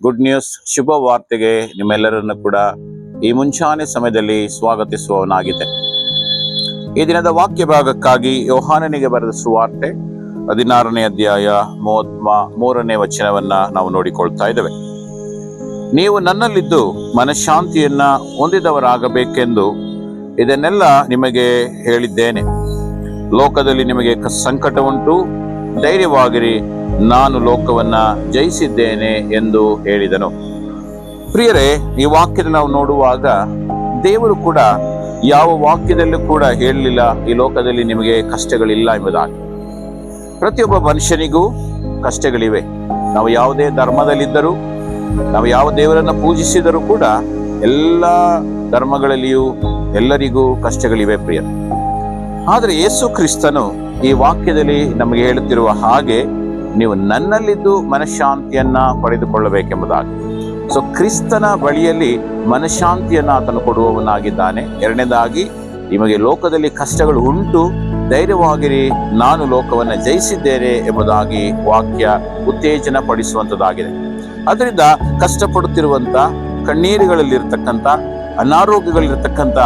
Good news ಶುಭ ವಾರ್ತೆಗೆ ನಿಮ್ಮೆಲ್ಲರನ್ನು ಕೂಡ ಈ ಮುಂಚಾನೆ ಸಮಯದಲ್ಲಿ ಸ್ವಾಗತಿಸುವವನಾಗಿದೆ. ಈ ದಿನದ ವಾಕ್ಯ ಭಾಗಕ್ಕಾಗಿ ಯೋಹಾನನಿಗೆ ಬರೆದ ಸುವಾರ್ತೆ 16ನೇ ಅಧ್ಯಾಯ 33ನೇ ವಚನವನ್ನ ನಾವು ನೋಡಿಕೊಳ್ತಾ ಇದ್ದೇವೆ. ನೀವು ನನ್ನಲ್ಲಿದ್ದು ಮನಃಶಾಂತಿಯನ್ನ ಹೊಂದಿದವರಾಗಬೇಕೆಂದು ಇದನ್ನೆಲ್ಲ ನಿಮಗೆ ಹೇಳಿದ್ದೇನೆ. ಲೋಕದಲ್ಲಿ ನಿಮಗೆ ಸಂಕಟ ಉಂಟು, ಧೈರ್ಯವಾಗಿರಿ, ನಾನು ಲೋಕವನ್ನ ಜಯಿಸಿದ್ದೇನೆ ಎಂದು ಹೇಳಿದನು. ಪ್ರಿಯರೇ, ಈ ವಾಕ್ಯದ ನಾವು ನೋಡುವಾಗ ದೇವರು ಕೂಡ ಯಾವ ವಾಕ್ಯದಲ್ಲೂ ಕೂಡ ಹೇಳಲಿಲ್ಲ ಈ ಲೋಕದಲ್ಲಿ ನಿಮಗೆ ಕಷ್ಟಗಳಿಲ್ಲ ಎಂಬುದಾಗಿ. ಪ್ರತಿಯೊಬ್ಬ ಮನುಷ್ಯನಿಗೂ ಕಷ್ಟಗಳಿವೆ. ನಾವು ಯಾವುದೇ ಧರ್ಮದಲ್ಲಿದ್ದರೂ, ನಾವು ಯಾವ ದೇವರನ್ನ ಪೂಜಿಸಿದರೂ ಕೂಡ ಎಲ್ಲ ಧರ್ಮಗಳಲ್ಲಿಯೂ ಎಲ್ಲರಿಗೂ ಕಷ್ಟಗಳಿವೆ ಪ್ರಿಯರೇ. ಆದರೆ ಯೇಸು ಕ್ರಿಸ್ತನು ಈ ವಾಕ್ಯದಲ್ಲಿ ನಮಗೆ ಹೇಳುತ್ತಿರುವ ಹಾಗೆ ನೀವು ನನ್ನಲ್ಲಿದ್ದು ಮನಃಶಾಂತಿಯನ್ನ ಪಡೆದುಕೊಳ್ಳಬೇಕೆಂಬುದಾಗಿ. ಸೊ ಕ್ರಿಸ್ತನ ಬಳಿಯಲ್ಲಿ ಮನಃಶಾಂತಿಯನ್ನ ಆತನು ಕೊಡುವವನಾಗಿದ್ದಾನೆ. ಎರಡನೇದಾಗಿ, ನಿಮಗೆ ಲೋಕದಲ್ಲಿ ಕಷ್ಟಗಳು ಉಂಟು, ಧೈರ್ಯವಾಗಿರಿ, ನಾನು ಲೋಕವನ್ನ ಜಯಿಸಿದ್ದೇನೆ ಎಂಬುದಾಗಿ ವಾಕ್ಯ ಉತ್ತೇಜನ ಪಡಿಸುವಂತದ್ದಾಗಿದೆ. ಅದರಿಂದ ಕಷ್ಟಪಡುತ್ತಿರುವಂತ, ಕಣ್ಣೀರುಗಳಲ್ಲಿರ್ತಕ್ಕಂಥ, ಅನಾರೋಗ್ಯಗಳಿರ್ತಕ್ಕಂಥ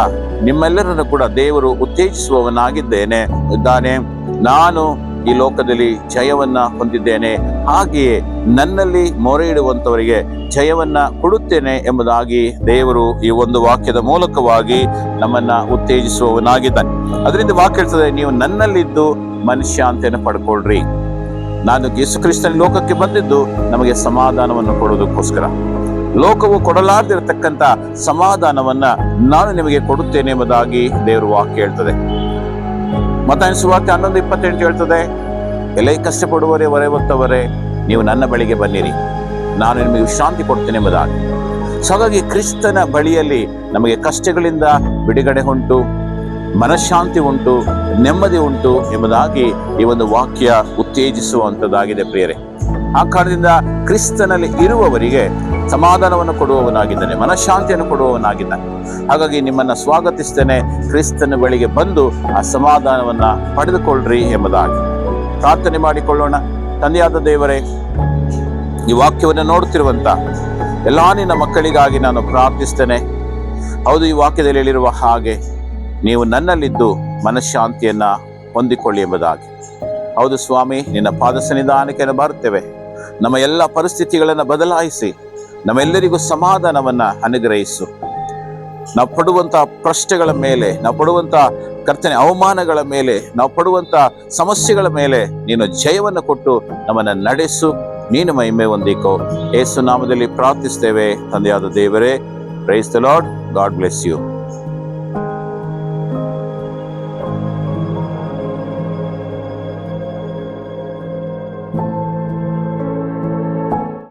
ನಿಮ್ಮೆಲ್ಲರನ್ನು ಕೂಡ ದೇವರು ಉತ್ತೇಜಿಸುವವನಾಗಿದ್ದಾನೆ. ನಾನು ಈ ಲೋಕದಲ್ಲಿ ಜಯವನ್ನ ಹೊಂದಿದ್ದೇನೆ, ಹಾಗೆಯೇ ನನ್ನಲ್ಲಿ ಮೊರೆ ಇಡುವಂತವರಿಗೆ ಜಯವನ್ನ ಕೊಡುತ್ತೇನೆ ಎಂಬುದಾಗಿ ದೇವರು ಈ ಒಂದು ವಾಕ್ಯದ ಮೂಲಕವಾಗಿ ನಮ್ಮನ್ನ ಉತ್ತೇಜಿಸುವವನಾಗಿದ್ದಾನೆ. ಅದರಿಂದ ವಾಕ್ಯ ಹೇಳ್ತದೆ, ನೀವು ನನ್ನಲ್ಲಿದ್ದು ಮನಃಶಾಂತಿಯನ್ನು ಪಡ್ಕೊಳ್ರಿ. ನಾನು ಯೇಸು ಕ್ರಿಸ್ತನ ಲೋಕಕ್ಕೆ ಬಂದಿದ್ದು ನಮಗೆ ಸಮಾಧಾನವನ್ನು ಕೊಡುವುದಕ್ಕೋಸ್ಕರ. ಲೋಕವು ಕೊಡಲಾರ್ದಿರತಕ್ಕಂಥ ಸಮಾಧಾನವನ್ನ ನಾನು ನಿಮಗೆ ಕೊಡುತ್ತೇನೆ ಎಂಬುದಾಗಿ ದೇವರು ವಾಕ್ಯ ಹೇಳ್ತದೆ. ಮತ್ತಾಯನ ಸುವಾರ್ತೆ 11:28 ಹೇಳ್ತದೆ, ಎಲೆ ಕಷ್ಟಪಡುವವರೇ, ಹೊರೆ ಹೊತ್ತವರೇ, ನೀವು ನನ್ನ ಬಳಿಗೆ ಬನ್ನಿರಿ, ನಾನು ನಿಮಗೆ ವಿಶ್ರಾಂತಿ ಕೊಡ್ತೇನೆ ಎಂಬುದಾಗಿ. ಹಾಗಾಗಿ ಕ್ರಿಸ್ತನ ಬಳಿಯಲ್ಲಿ ನಮಗೆ ಕಷ್ಟಗಳಿಂದ ಬಿಡುಗಡೆ ಉಂಟು, ಮನಃಶಾಂತಿ ಉಂಟು, ನೆಮ್ಮದಿ ಉಂಟು ಎಂಬುದಾಗಿ ಈ ಒಂದು ವಾಕ್ಯ ಉತ್ತೇಜಿಸುವಂತದ್ದಾಗಿದೆ ಪ್ರಿಯರೇ. ಆ ಕಾರಣದಿಂದ ಕ್ರಿಸ್ತನಲ್ಲಿ ಇರುವವರಿಗೆ ಸಮಾಧಾನವನ್ನು ಕೊಡುವವನಾಗಿದ್ದಾನೆ, ಮನಃಶಾಂತಿಯನ್ನು ಕೊಡುವವನಾಗಿದ್ದಾನೆ. ಹಾಗಾಗಿ ನಿಮ್ಮನ್ನ ಸ್ವಾಗತಿಸ್ತೇನೆ, ಕ್ರಿಸ್ತನ ಬಳಿಗೆ ಬಂದು ಆ ಸಮಾಧಾನವನ್ನ ಪಡೆದುಕೊಳ್ಳ್ರಿ ಎಂಬುದಾಗಿ ಪ್ರಾರ್ಥನೆ ಮಾಡಿಕೊಳ್ಳೋಣ. ತಂದೆಯಾದ ದೇವರೇ, ಈ ವಾಕ್ಯವನ್ನು ನೋಡುತ್ತಿರುವಂತ ಎಲ್ಲಾ ನಿನ್ನ ಮಕ್ಕಳಿಗಾಗಿ ನಾನು ಪ್ರಾರ್ಥಿಸ್ತೇನೆ. ಹೌದು, ಈ ವಾಕ್ಯದಲ್ಲಿ ಹೇಳಿರುವ ಹಾಗೆ ನೀವು ನನ್ನಲ್ಲಿದ್ದು ಮನಃಶಾಂತಿಯನ್ನ ಹೊಂದಿಕೊಳ್ಳಿ ಎಂಬುದಾಗಿ. ಹೌದು ಸ್ವಾಮಿ, ನಿನ್ನ ಪಾದ ಸನ್ನಿಧಾನಕ್ಕೆ ಬರ್ತೇವೆ. ನಮ್ಮ ಎಲ್ಲ ಪರಿಸ್ಥಿತಿಗಳನ್ನು ಬದಲಾಯಿಸಿ ನಮ್ಮೆಲ್ಲರಿಗೂ ಸಮಾಧಾನವನ್ನ ಅನುಗ್ರಹಿಸು. ನಾವು ಪಡುವಂತ ಪ್ರಶ್ನೆಗಳ ಮೇಲೆ, ನಾವು ಪಡುವಂತ ಕರ್ತನೆ ಅವಮಾನಗಳ ಮೇಲೆ, ನಾವು ಪಡುವಂತ ಸಮಸ್ಯೆಗಳ ಮೇಲೆ ನೀನು ಜಯವನ್ನು ಕೊಟ್ಟು ನಮ್ಮನ್ನ ನಡೆಸು. ನೀನು ಮಹಿಮೆ ಹೊಂದಿಕೋ. ಯೇಸು ನಾಮದಲ್ಲಿ ಪ್ರಾರ್ಥಿಸ್ತೇವೆ ತಂದೆಯಾದ ದೇವರೇ. Praise the Lord. God bless you.